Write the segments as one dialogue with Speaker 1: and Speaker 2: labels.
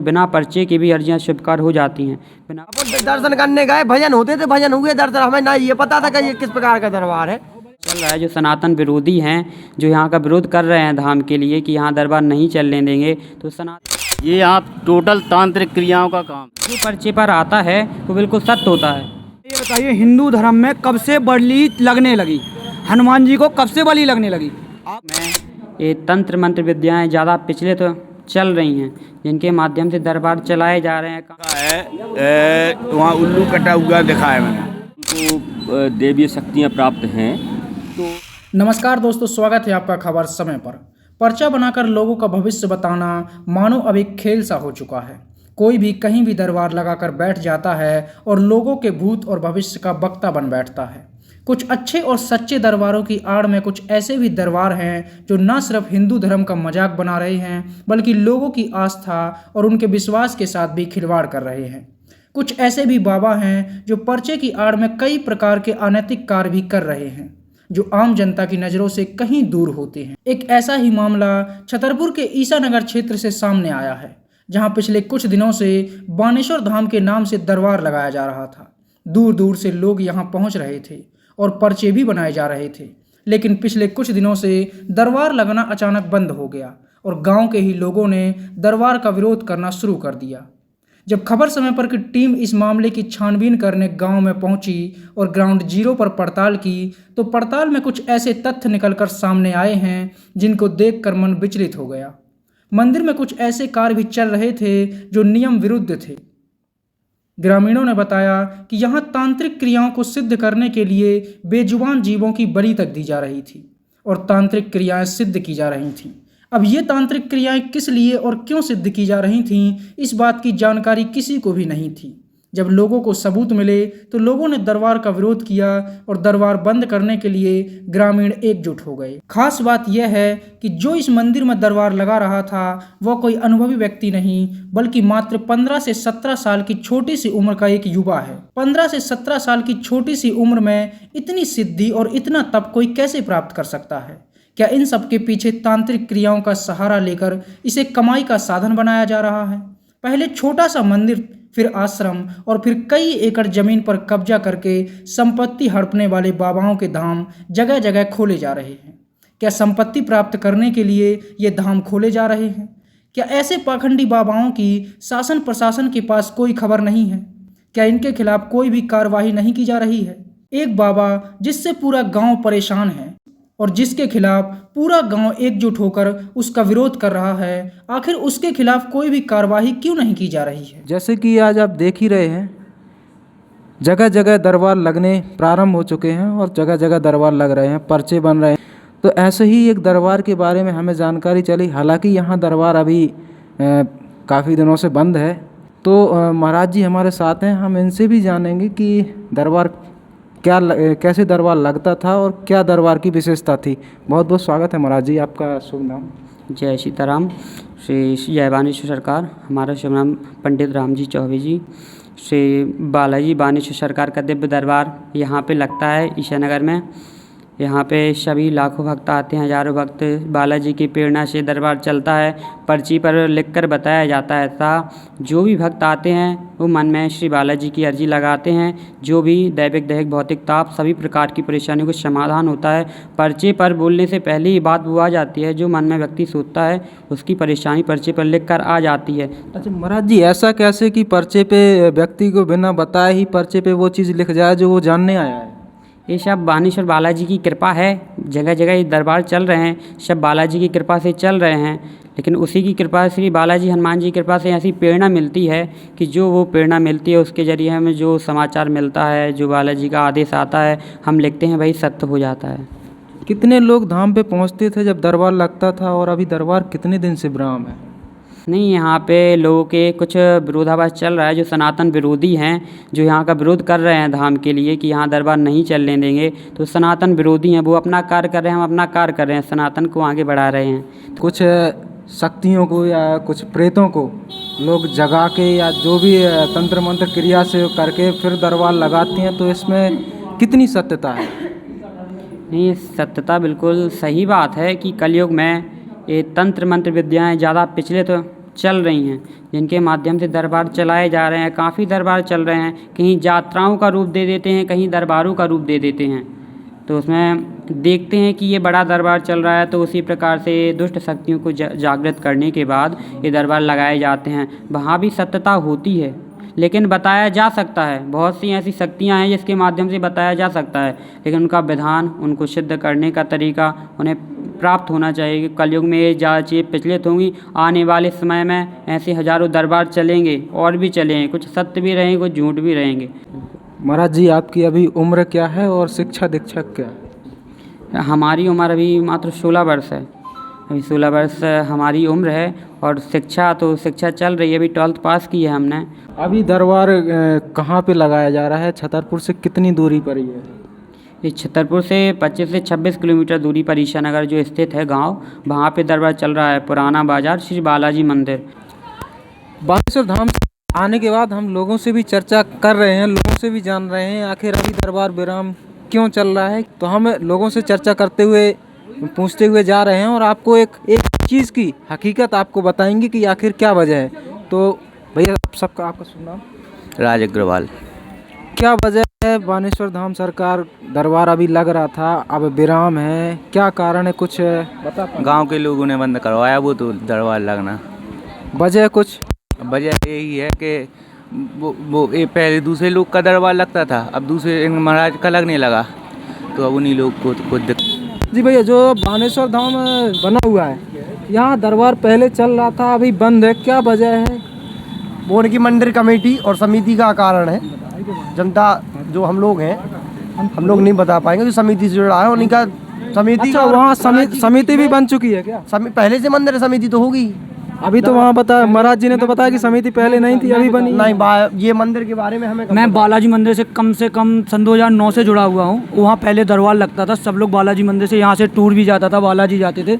Speaker 1: बिना पर्चे के भी अर्जियां स्वीकार हो जाती हैं। बिना
Speaker 2: दर्शन करने गए, भजन होते थे, भजन हुए, दर्शन हमें ना ये पता था कि ये किस प्रकार का दरबार है।
Speaker 1: चल रहा है जो सनातन विरोधी हैं, जो यहाँ का विरोध कर रहे हैं धाम के लिए कि यहाँ दरबार नहीं चलने देंगे, तो सनातन
Speaker 3: ये यहाँ टोटल तांत्रिक क्रियाओं का काम
Speaker 1: जो पर्चे पर आता है वो बिल्कुल सत्य होता है।
Speaker 4: ये बताइए, हिंदू धर्म में कब से बलि लगने लगी? हनुमान जी को कब से बलि लगने लगी?
Speaker 1: में ये तंत्र मंत्र विद्याएं ज़्यादा पिछले तो चल रही हैं, जिनके माध्यम से दरबार चलाए जा रहे हैं।
Speaker 3: वहाँ उल्लू कटा हुआ दिखा है मैंने, उनको देवीय शक्तियाँ प्राप्त हैं। तो
Speaker 5: नमस्कार दोस्तों, स्वागत है आपका खबर समय पर। पर्चा बनाकर लोगों का भविष्य बताना मानो अब एक खेल सा हो चुका है। कोई भी कहीं भी दरबार लगाकर बैठ जाता है और लोगों के भूत और भविष्य का वक्ता बन बैठता है। कुछ अच्छे और सच्चे दरबारों की आड़ में कुछ ऐसे भी दरबार हैं जो न सिर्फ हिंदू धर्म का मजाक बना रहे हैं, बल्कि लोगों की आस्था और उनके विश्वास के साथ भी खिलवाड़ कर रहे हैं। कुछ ऐसे भी बाबा हैं जो पर्चे की आड़ में कई प्रकार के अनैतिक कार्य भी कर रहे हैं, जो आम जनता की नज़रों से कहीं दूर होते हैं। एक ऐसा ही मामला छतरपुर के ईसानगर क्षेत्र से सामने आया है, जहां पिछले कुछ दिनों से बानेश्वर धाम के नाम से दरबार लगाया जा रहा था। दूर दूर से लोग यहां पहुंच रहे थे और पर्चे भी बनाए जा रहे थे, लेकिन पिछले कुछ दिनों से दरबार लगना अचानक बंद हो गया और गांव के ही लोगों ने दरबार का विरोध करना शुरू कर दिया। जब खबर समय पर की टीम इस मामले की छानबीन करने गांव में पहुंची और ग्राउंड जीरो पर पड़ताल की, तो पड़ताल में कुछ ऐसे तथ्य निकलकर सामने आए हैं जिनको देखकर मन विचलित हो गया। मंदिर में कुछ ऐसे कार्य भी चल रहे थे जो नियम विरुद्ध थे। ग्रामीणों ने बताया कि यहाँ तांत्रिक क्रियाओं को सिद्ध करने के लिए बेजुबान जीवों की बलि तक दी जा रही थी और तांत्रिक क्रियाएं सिद्ध की जा रही थीं। अब ये तांत्रिक क्रियाएं किस लिए और क्यों सिद्ध की जा रही थीं, इस बात की जानकारी किसी को भी नहीं थी। जब लोगों को सबूत मिले तो लोगों ने दरबार का विरोध किया और दरबार बंद करने के लिए ग्रामीण एकजुट हो गए। खास बात यह है कि जो इस मंदिर में दरबार लगा रहा था वह कोई अनुभवी व्यक्ति नहीं, बल्कि मात्र 15 से 17 साल की छोटी सी उम्र का एक युवा है। 15 से 17 साल की छोटी सी उम्र में इतनी सिद्धि और इतना तप कोई कैसे प्राप्त कर सकता है? क्या इन सब के पीछे तांत्रिक क्रियाओं का सहारा लेकर इसे कमाई का साधन बनाया जा रहा है? पहले छोटा सा मंदिर, फिर आश्रम और फिर कई एकड़ जमीन पर कब्जा करके संपत्ति हड़पने वाले बाबाओं के धाम जगह जगह खोले जा रहे हैं। क्या संपत्ति प्राप्त करने के लिए ये धाम खोले जा रहे हैं? क्या ऐसे पाखंडी बाबाओं की शासन प्रशासन के पास कोई खबर नहीं है? क्या इनके खिलाफ कोई भी कार्रवाई नहीं की जा रही है? एक बाबा जिससे पूरा गांव परेशान है और जिसके खिलाफ पूरा गांव एकजुट होकर उसका विरोध कर रहा है, आखिर उसके खिलाफ कोई भी कार्रवाई क्यों नहीं की जा रही है?
Speaker 6: जैसे कि आज आप देख ही रहे हैं, जगह जगह दरबार लगने प्रारंभ हो चुके हैं और जगह जगह दरबार लग रहे हैं, पर्चे बन रहे हैं। तो ऐसे ही एक दरबार के बारे में हमें जानकारी चली। हालांकि यहाँ दरबार अभी काफ़ी दिनों से बंद है। तो महाराज जी हमारे साथ हैं, हम इनसे भी जानेंगे कि दरबार कैसे दरबार लगता था और क्या दरबार की विशेषता थी। बहुत बहुत स्वागत है महाराज जी, आपका शुभ नाम?
Speaker 1: जय सीताराम, श्री जय बानेश्वर सरकार। हमारा शुभ नाम पंडित रामजी चौबे जी। श्री बालाजी बानेश्वर सरकार का दिव्य दरबार यहाँ पे लगता है ईसानगर में। यहाँ पे सभी लाखों भक्त आते हैं, हजारों भक्त। बालाजी की प्रेरणा से दरबार चलता है। पर्ची पर लिखकर बताया जाता है था, जो भी भक्त आते हैं वो मन में श्री बालाजी की अर्जी लगाते हैं। जो भी दैविक दैहिक भौतिक ताप सभी प्रकार की परेशानियों का समाधान होता है। पर्चे पर बोलने से पहले ही बात वो आ जाती है, जो मन में व्यक्ति सोचता है उसकी परेशानी पर्चे पर लिख कर आ जाती है।
Speaker 6: अच्छा महाराज जी, ऐसा कैसे कि पर्चे पे व्यक्ति को बिना बताए ही पर्चे पे वो चीज़ लिख जाए जो वो जानने आया है?
Speaker 1: ये सब बानेश्वर बालाजी की कृपा है। जगह जगह ये दरबार चल रहे हैं, सब बालाजी की कृपा से चल रहे हैं। लेकिन उसी की कृपा से, श्री बालाजी हनुमान जी की कृपा से ऐसी प्रेरणा मिलती है कि जो वो प्रेरणा मिलती है उसके ज़रिए हमें जो समाचार मिलता है, जो बालाजी का आदेश आता है, हम लिखते हैं, वही सत्य हो जाता है।
Speaker 6: कितने लोग धाम पे पहुंचते थे जब दरबार लगता था, और अभी दरबार कितने दिन से विराम है?
Speaker 1: नहीं, यहाँ पे लोगों के कुछ विरोधाभास चल रहा है, जो सनातन विरोधी हैं, जो यहाँ का विरोध कर रहे हैं धाम के लिए कि यहाँ दरबार नहीं चलने देंगे। तो सनातन विरोधी हैं, वो अपना कार्य कर रहे हैं, हम अपना कार्य कर रहे हैं, सनातन को आगे बढ़ा रहे हैं।
Speaker 6: कुछ शक्तियों को या कुछ प्रेतों को लोग जगा के या जो भी तंत्र मंत्र क्रिया से करके फिर दरबार लगाते हैं, तो इसमें कितनी सत्यता है?
Speaker 1: नहीं, सत्यता बिल्कुल सही बात है कि कलयुग में ये तंत्र मंत्र विद्याएं ज़्यादा पिछले तो चल रही हैं, जिनके माध्यम से दरबार चलाए जा रहे हैं। काफ़ी दरबार चल रहे हैं, कहीं यात्राओं का रूप दे देते हैं, कहीं दरबारों का रूप दे देते हैं। तो उसमें देखते हैं कि ये बड़ा दरबार चल रहा है, तो उसी प्रकार से दुष्ट शक्तियों को जागृत करने के बाद ये दरबार लगाए जाते हैं। वहाँ भी सत्यता होती है, लेकिन बताया जा सकता है। बहुत सी ऐसी शक्तियाँ हैं जिसके माध्यम से बताया जा सकता है, लेकिन उनका विधान, उनको सिद्ध करने का तरीका उन्हें प्राप्त होना चाहिए। कि कलयुग में ये ज़्यादा चीज़ें प्रचलित होंगी, आने वाले समय में ऐसे हज़ारों दरबार चलेंगे और भी चलेंगे, कुछ सत्य भी रहेंगे, कुछ झूठ भी रहेंगे।
Speaker 6: महाराज जी, आपकी अभी उम्र क्या है और शिक्षा दीक्षा क्या है?
Speaker 1: हमारी उम्र अभी मात्र 16 वर्ष है। अभी 16 वर्ष हमारी उम्र है, और शिक्षा चल रही है। अभी 12th पास की है हमने।
Speaker 6: अभी दरबार कहाँ पे लगाया जा रहा है? छतरपुर से कितनी दूरी पर ही है?
Speaker 1: ये छतरपुर से 25 से 26 किलोमीटर दूरी पर ईशानगर जो स्थित है गांव, वहाँ पे दरबार चल रहा है। पुराना बाजार, श्री बालाजी मंदिर।
Speaker 6: बागेश्वर धाम आने के बाद हम लोगों से भी चर्चा कर रहे हैं, लोगों से भी जान रहे हैं आखिर अभी दरबार विराम क्यों चल रहा है। तो हम लोगों से चर्चा करते हुए, पूछते हुए जा रहे हैं, और आपको एक चीज़ की हकीकत आपको बताएंगे कि आखिर क्या वजह है। तो भैया, आपका सुनना।
Speaker 7: राज अग्रवाल।
Speaker 6: क्या वजह है बानेश्वर धाम सरकार दरबार अभी लग रहा था, अब विराम है, क्या कारण है? कुछ बता पाएं?
Speaker 7: गांव के लोगों ने बंद करवाया वो तो दरबार लगना।
Speaker 6: वजह कुछ?
Speaker 7: वजह यही है कि वो पहले दूसरे लोग का दरबार लगता था, अब दूसरे महाराज का लगने लगा, तो अब उन्हीं लोग को कुछ
Speaker 6: जी भैया, जो बानेश्वर धाम बना हुआ है, यहाँ दरबार पहले चल रहा था, अभी बंद है, क्या वजह है?
Speaker 2: वो उनकी मंदिर कमेटी और समिति का कारण है। जनता जो हम लोग हैं, हम लोग नहीं बता पाएंगे, जो समिति से जुड़ा है उन्हीं का समिति।
Speaker 6: अच्छा, वहाँ समिति भी बन चुकी है क्या?
Speaker 2: पहले से मंदिर समिति तो होगी।
Speaker 6: अभी तो वहाँ बताया, महाराज जी ने तो बताया कि समिति पहले नहीं थी, अभी बनी।
Speaker 2: नहीं, ये मंदिर के बारे में हमें
Speaker 4: मैं बालाजी मंदिर से कम सन 2009 से जुड़ा हुआ हूँ। वहाँ पहले दरबार लगता था, सब लोग बालाजी मंदिर से, यहाँ से टूर भी जाता था, बालाजी जाते थे,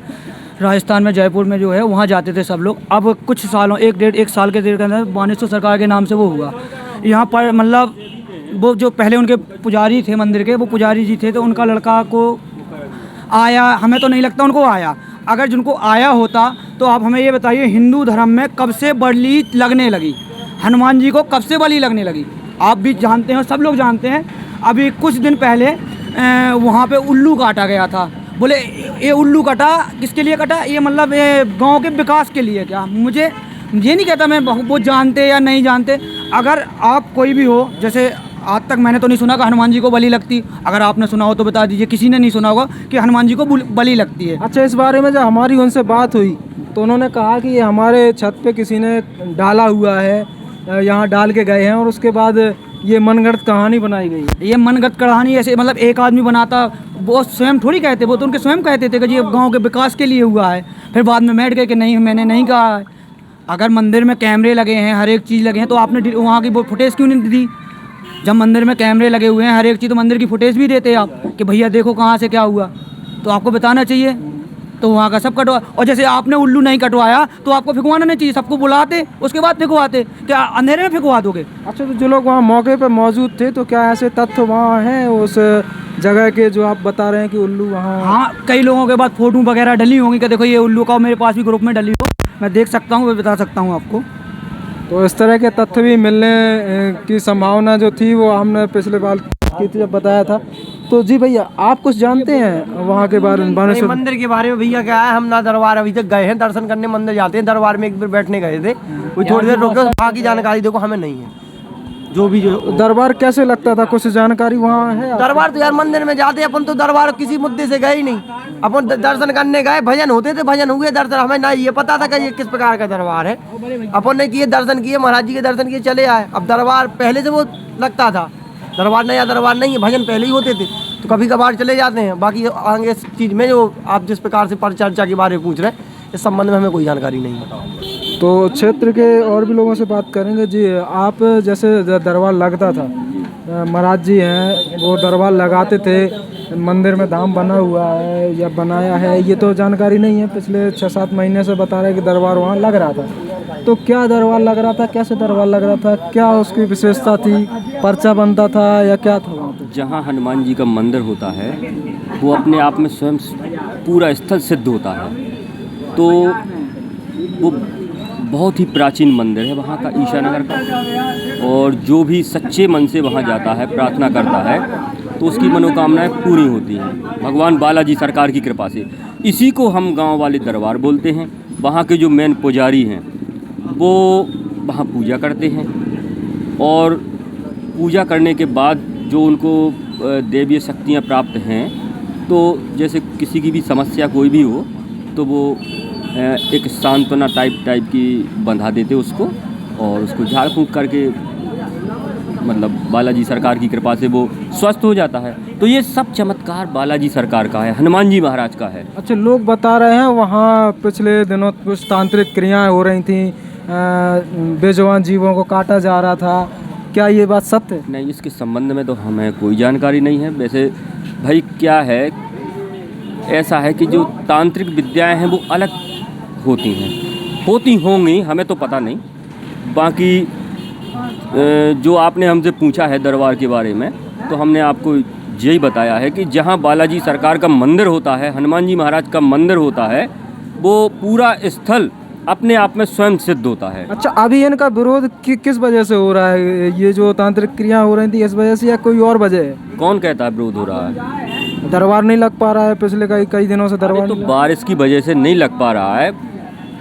Speaker 4: राजस्थान में जयपुर में जो है वहाँ जाते थे सब लोग। अब कुछ सालों, एक साल के अंदर बानेश्वर सरकार के नाम से वो हुआ यहाँ पर। मतलब वो जो पहले उनके पुजारी थे मंदिर के, वो पुजारी जी थे, तो उनका लड़का को आया, हमें तो नहीं लगता उनको आया। अगर जिनको आया होता तो आप हमें ये बताइए, हिंदू धर्म में कब से बलि लगने लगी? हनुमान जी को कब से बलि लगने लगी? आप भी जानते हैं, सब लोग जानते हैं। अभी कुछ दिन पहले वहाँ पे उल्लू काटा गया था। बोले ये उल्लू कटा, किसके लिए कटा? ये मतलब ये गांव के विकास के लिए। क्या, मुझे ये नहीं कहता मैं वो जानते या नहीं जानते। अगर आप कोई भी हो, जैसे आज तक मैंने तो नहीं सुना कि हनुमान जी को बलि लगती। अगर आपने सुना हो तो बता दीजिए। किसी ने नहीं सुना होगा कि हनुमान जी को बलि लगती है।
Speaker 6: अच्छा, इस बारे में जब हमारी उनसे बात हुई तो उन्होंने कहा कि ये हमारे छत पे किसी ने डाला हुआ है, यहाँ डाल के गए हैं, और उसके बाद ये मनगढ़ंत कहानी बनाई गई है।
Speaker 4: ये मनगढ़ंत कहानी ऐसे मतलब एक आदमी बनाता, वो स्वयं थोड़ी कहते, वो तो उनके स्वयं कहते थे कि ये गाँव के विकास के लिए हुआ है। फिर बाद में बैठ गए कि नहीं, मैंने नहीं कहा है। अगर मंदिर में कैमरे लगे हैं, हर एक चीज़ लगे हैं, तो आपने वहाँ की वो फुटेज क्यों नहीं दी? जब मंदिर में कैमरे लगे हुए हैं, हर एक चीज़, तो मंदिर की फुटेज भी देते आप कि भैया देखो कहाँ से क्या हुआ, तो आपको बताना चाहिए। तो वहाँ का सब कटवा, और जैसे आपने उल्लू नहीं कटवाया तो आपको फिकवाना नहीं चाहिए, सबको बुलाते उसके बाद फिकवाते। क्या अंधेरे में फिकवा दोगे?
Speaker 6: अच्छा, तो जो लोग वहाँ मौके पर मौजूद थे, तो क्या ऐसे तथ्य वहाँ हैं उस जगह के जो आप बता रहे हैं कि उल्लू वहाँ?
Speaker 4: हाँ, कई लोगों के बाद फ़ोटो वगैरह डली होंगी कि देखो ये उल्लू का, मेरे पास भी ग्रुप में डली हो, मैं देख सकता हूँ, मैं बता सकता हूँ आपको।
Speaker 6: तो इस तरह के तथ्य भी मिलने की संभावना जो थी, वो हमने पिछले बार की थी जब बताया था। तो जी भैया, आप कुछ जानते हैं वहाँ के बारे में? बानेश्वर
Speaker 2: मंदिर के बारे में भैया क्या है, हम ना दरबार अभी तक गए हैं, दर्शन करने मंदिर जाते हैं। दरबार में एक बार बैठने गए थे, कोई थोड़ी देर रुके, वहाँ की जानकारी देखो हमें नहीं है। जो
Speaker 6: दरबार कैसे लगता था, कुछ जानकारी वहाँ है?
Speaker 2: दरबार तो यार मंदिर में जाते, अपन तो दरबार किसी मुद्दे से गए ही नहीं, अपन दर्शन करने गए, भजन होते थे, भजन हुए, दर्शन, हमें ना ये पता था कि ये किस प्रकार का दरबार है। अपन ने किए, दर्शन किए, महाराज जी के दर्शन किए, चले आए। अब दरबार पहले से वो लगता था, दरबार नया दरबार नहीं है, भजन पहले ही होते थे, तो कभी कभार चले जाते हैं। बाकी आगे इस चीज़ में जो आप जिस प्रकार से परिचर्चा के बारे में पूछ रहे हैं, इस संबंध में हमें कोई जानकारी नहीं है।
Speaker 6: तो क्षेत्र के और भी लोगों से बात करेंगे। जी, आप जैसे दरबार लगता था, महाराज जी हैं वो दरबार लगाते थे, मंदिर में धाम बना हुआ है या बनाया है, ये तो जानकारी नहीं है। पिछले 6-7 महीने से बता रहे हैं कि दरबार वहाँ लग रहा था। तो क्या दरबार लग रहा था, कैसे दरबार लग रहा था, क्या उसकी विशेषता थी, पर्चा बनता था या क्या था वहाँ पे?
Speaker 3: जहाँ हनुमान जी का मंदिर होता है वो अपने आप में स्वयं पूरा स्थल सिद्ध होता है। तो वो बहुत ही प्राचीन मंदिर है वहाँ का, ईशानगर का। और जो भी सच्चे मन से वहाँ जाता है, प्रार्थना करता है, तो उसकी मनोकामनाएं पूरी होती हैं भगवान बालाजी सरकार की कृपा से। इसी को हम गांव वाले दरबार बोलते हैं। वहाँ के जो मेन पुजारी हैं वो वहाँ पूजा करते हैं, और पूजा करने के बाद जो उनको देवीय शक्तियाँ प्राप्त हैं, तो जैसे किसी की भी समस्या कोई भी हो तो वो एक सांत्वना टाइप की बंधा देते उसको, और उसको झाड़ फूंक करके मतलब बालाजी सरकार की कृपा से वो स्वस्थ हो जाता है। तो ये सब चमत्कार बालाजी सरकार का है, हनुमान जी महाराज का है।
Speaker 6: अच्छा, लोग बता रहे हैं वहाँ पिछले दिनों कुछ तांत्रिक क्रियाएं हो रही थी, बेजुबान जीवों को काटा जा रहा था, क्या ये बात सत्य है?
Speaker 3: नहीं, इसके संबंध में तो हमें कोई जानकारी नहीं है। वैसे भाई क्या है, ऐसा है कि जो तांत्रिक विद्याएं हैं वो अलग होती हैं, होती होंगी, हमें तो पता नहीं। बाकी जो आपने हमसे पूछा है दरबार के बारे में, तो हमने आपको यही बताया है कि जहाँ बालाजी सरकार का मंदिर होता है, हनुमान जी महाराज का मंदिर होता है, वो पूरा स्थल अपने आप में स्वयं सिद्ध होता है।
Speaker 6: अच्छा, अभी इनका विरोध किस वजह से हो रहा है? ये जो तांत्रिक क्रिया हो रही थी इस वजह से, या कोई और वजह है?
Speaker 3: कौन कहता है विरोध हो रहा है?
Speaker 6: दरबार नहीं लग पा रहा है, पिछले कई दिनों से दरबार
Speaker 3: तो बारिश की वजह से नहीं लग पा रहा है।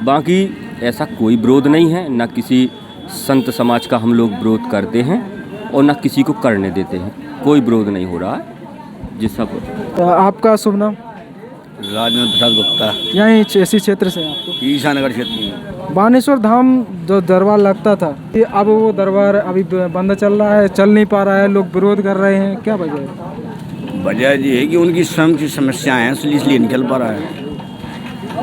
Speaker 3: बाकी ऐसा कोई विरोध नहीं है, ना किसी संत समाज का हम लोग विरोध करते हैं और ना किसी को करने देते हैं। कोई विरोध नहीं हो रहा है जिस सब।
Speaker 6: तो आपका शुभ नाम?
Speaker 8: राजेंद्र प्रसाद गुप्ता,
Speaker 6: यहीं इसी क्षेत्र से आपको?
Speaker 8: ईशानगर क्षेत्र में।
Speaker 6: बानेश्वर धाम जो दरबार लगता था, ये अब वो दरबार अभी बंद चल रहा है, चल नहीं पा रहा है, लोग विरोध कर रहे हैं, क्या वजह है?
Speaker 8: वजह ये है कि उनकी स्वयं की समस्याएं हैं, इसलिए निकल पा रहा है।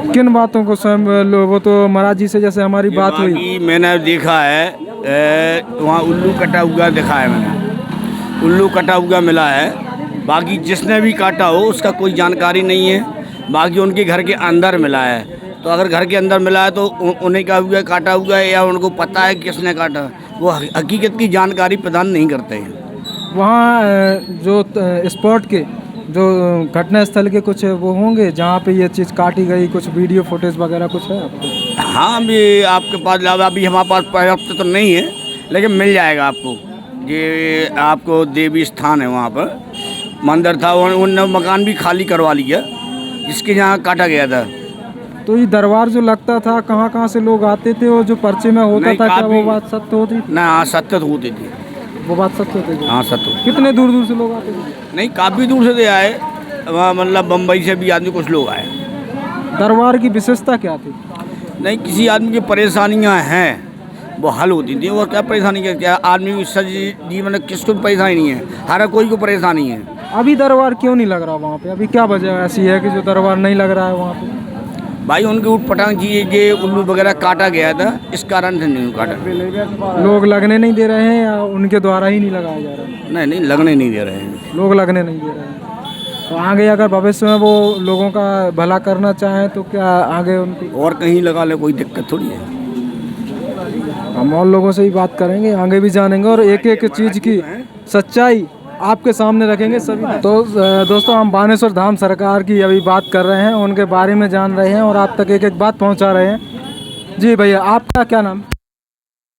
Speaker 6: किन बातों को स्वयं वो तो महाराज जी से जैसे हमारी बात हुई,
Speaker 8: मैंने देखा है वहाँ उल्लू कटा हुआ देखा है, मैंने उल्लू कटा हुआ मिला है। बाकी जिसने भी काटा हो उसका कोई जानकारी नहीं है। बाकी उनके घर के अंदर मिला है, तो अगर घर के अंदर मिला है तो उन्हें का हुआ काटा हुआ है, या उनको पता है किसने काटा, वो हकीकत की जानकारी प्रदान नहीं करते हैं।
Speaker 6: वहाँ जो स्पॉट के जो घटना स्थल के कुछ वो होंगे जहाँ पे ये चीज़ काटी गई, कुछ वीडियो फुटेज वगैरह कुछ है आपको?
Speaker 8: हाँ, अभी आपके पास अभी हमारे पास पर्याप्त तो नहीं है, लेकिन मिल जाएगा आपको। ये आपको देवी स्थान है, वहाँ पर मंदिर था, उन्होंने मकान भी खाली करवा लिया जिसके यहाँ काटा गया था।
Speaker 6: तो ये दरबार जो लगता था, कहाँ से लोग आते थे, और जो पर्चे में होता था, क्या वो बात सत्य होती थी?
Speaker 8: ना, हाँ, सत्य तो होती थी,
Speaker 6: वो बात सत्य होती थी।
Speaker 8: हाँ, सत्य।
Speaker 6: कितने दूर दूर से लोग आते थे?
Speaker 8: नहीं, काफ़ी दूर से आए, वहाँ मतलब बम्बई से भी आदमी कुछ लोग आए।
Speaker 6: दरबार की विशेषता क्या थी?
Speaker 8: नहीं, किसी आदमी की परेशानियाँ हैं वो हल होती थी। और क्या परेशानी, क्या आदमी की सज जीवन में किसको भी परेशानी नहीं है, हर कोई को परेशानी है।
Speaker 6: अभी दरबार क्यों नहीं लग रहा वहाँ पे? अभी क्या वजह ऐसी है कि जो दरबार नहीं लग रहा है वहाँ पे?
Speaker 8: भाई उनके ऊट पटांग चीज़ें, ये उल्लू वगैरह काटा गया था, इस कारण से नहीं काटा।
Speaker 6: लोग लगने नहीं दे रहे हैं, या उनके द्वारा ही नहीं लगाया जा रहा है?
Speaker 8: नहीं, लगने नहीं दे रहे हैं,
Speaker 6: लोग लगने नहीं दे रहे हैं। तो आगे अगर भविष्य में वो लोगों का भला करना चाहें तो क्या आगे उनको
Speaker 8: और कहीं लगा ले, कोई दिक्कत थोड़ी है।
Speaker 6: हम और लोगों से ही बात करेंगे, आगे भी जानेंगे, और एक एक चीज़ की सच्चाई आपके सामने रखेंगे सभी। तो दोस्तों, हम बानेश्वर धाम सरकार की अभी बात कर रहे हैं, उनके बारे में जान रहे हैं और आप तक एक एक बात पहुंचा रहे हैं। जी भैया, आपका क्या नाम?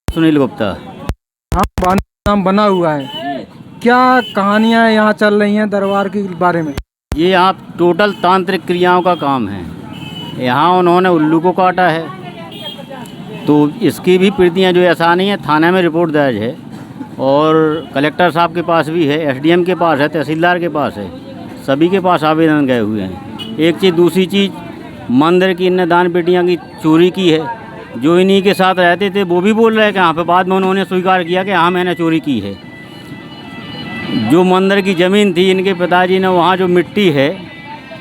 Speaker 9: सुनील गुप्ता।
Speaker 6: हाँ, बानेश्वर धाम बना हुआ है, क्या कहानियाँ यहाँ चल रही हैं दरबार के बारे में?
Speaker 9: ये यहाँ टोटल तांत्रिक क्रियाओं का काम है। यहाँ उन्होंने उल्लू को काटा है, तो इसकी भी प्रतियाँ जो ऐसा नहीं है, थाने में रिपोर्ट दर्ज है, और कलेक्टर साहब के पास भी है, एसडीएम के पास है, तहसीलदार के पास है, सभी के पास आवेदन गए हुए हैं। एक चीज़, दूसरी चीज़, मंदिर की इनने दान पेटियाँ की चोरी की है। जो इन्हीं के साथ रहते थे वो भी बोल रहे हैं कि यहाँ पे बाद में उन्होंने स्वीकार किया कि हाँ, मैंने चोरी की है। जो मंदिर की ज़मीन थी, इनके पिताजी ने वहाँ जो मिट्टी है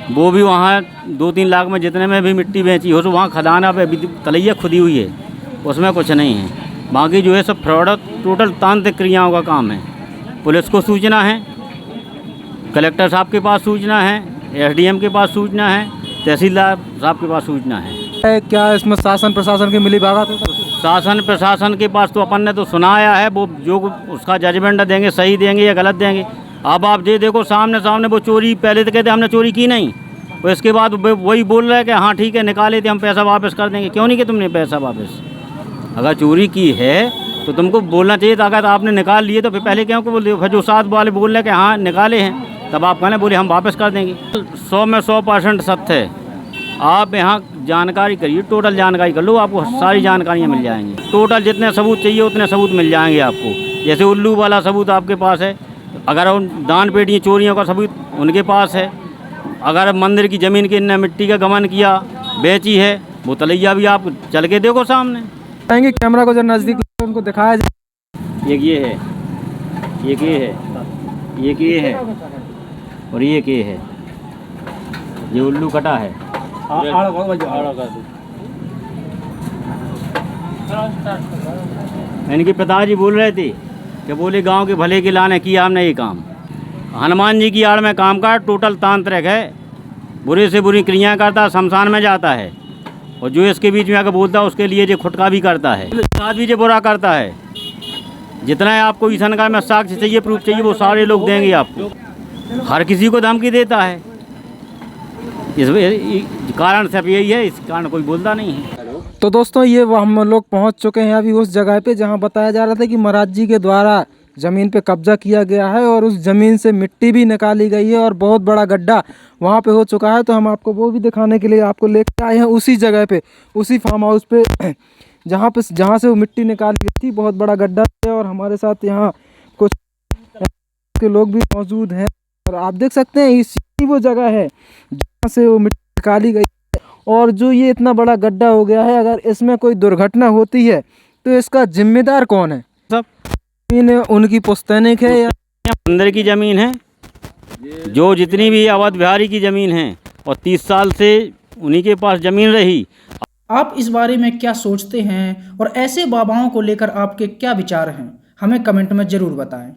Speaker 9: वो भी वहाँ 2-3 लाख में जितने में भी मिट्टी बेची हो, तो वहाँ खदाना पे तलैया खुदी हुई है, उसमें कुछ नहीं है। बाकी जो है सब फ्रॉड, टोटल तांत्रिक क्रियाओं का काम है। पुलिस को सूचना है, कलेक्टर साहब के पास सूचना है, एसडीएम के पास सूचना है, तहसीलदार साहब के पास सूचना है।
Speaker 6: क्या इसमें शासन प्रशासन की मिलीभगत है?
Speaker 9: शासन प्रशासन के पास तो अपन ने तो सुनाया है, वो जो उसका जजमेंट देंगे, सही देंगे या गलत देंगे। अब आप ये देखो, सामने वो चोरी, पहले तो कहते हमने चोरी की नहीं, और इसके बाद वही बोल रहे हैं कि हाँ ठीक है, निकाले थे हम, पैसा वापस कर देंगे। क्यों नहीं कि तुमने पैसा वापस? अगर चोरी की है तो तुमको बोलना चाहिए था। अगर आपने निकाल लिए तो फिर पहले क्यों को बोल रहे हो? फिर जो साथ वाले बोल रहे कि हाँ निकाले हैं, तब आप कहना बोले हम वापस कर देंगे। 100 में 100% सत्य है। आप यहाँ जानकारी करिए, टोटल जानकारी कर लो, आपको सारी जानकारियाँ मिल जाएंगी। टोटल जितने सबूत चाहिए उतने सबूत मिल जाएंगे आपको। जैसे उल्लू वाला सबूत आपके पास है, अगर उन दान पेटियाँ चोरियों का सबूत उनके पास है, अगर मंदिर की ज़मीन की इनने मिट्टी का गमन किया, बेची है, वो तलैया भी आप चल के देखो सामने।
Speaker 6: आएंगे कैमरा को जब नज़दीक उनको दिखाया जाए।
Speaker 9: एक ये है, एक ये है, एक ये है और एक ये है। ये उल्लू कटा है। इनके पिताजी बोल रहे थे कि बोले गांव के भले के लाने किया हमने ये काम। हनुमान जी की आड़ में काम का टोटल तांत्रिक है, बुरे से बुरी क्रियाएं करता है, शमशान में जाता है, और जो इसके बीच में आकर बोलता है उसके लिए जो खुटका भी करता है, साथ भी जो बुरा करता है। जितना है आपको ईशान नगर में साक्ष्य चाहिए, प्रूफ चाहिए, वो सारे लोग देंगे आपको। हर किसी को धमकी देता है। इस कारण सिर्फ यही है, इस कारण कोई बोलता नहीं है।
Speaker 6: तो दोस्तों ये हम लोग पहुंच चुके हैं अभी उस जगह पे जहां बताया जा रहा था कि महाराज जी के द्वारा ज़मीन पे कब्जा किया गया है और उस ज़मीन से मिट्टी भी निकाली गई है और बहुत बड़ा गड्ढा वहां पे हो चुका है। तो हम आपको वो भी दिखाने के लिए आपको लेकर आए हैं उसी जगह पे, उसी फार्म हाउस पे जहाँ से वो मिट्टी निकाली गई थी। बहुत बड़ा गड्ढा है और हमारे साथ यहाँ कुछ के लोग भी मौजूद हैं और आप देख सकते हैं इसी वो जगह है जहाँ से वो मिट्टी निकाली गई है। और जो ये इतना बड़ा गड्ढा हो गया है, अगर इसमें कोई दुर्घटना होती है तो इसका जिम्मेदार कौन है?
Speaker 9: सब
Speaker 6: ज़मीन उनकी पुश्तैनिक है या
Speaker 9: मंदिर की ज़मीन है? जो जितनी भी अवध बिहारी की ज़मीन है और 30 साल से उन्हीं के पास ज़मीन रही।
Speaker 5: आप इस बारे में क्या सोचते हैं और ऐसे बाबाओं को लेकर आपके क्या विचार हैं? हमें कमेंट में ज़रूर बताएं।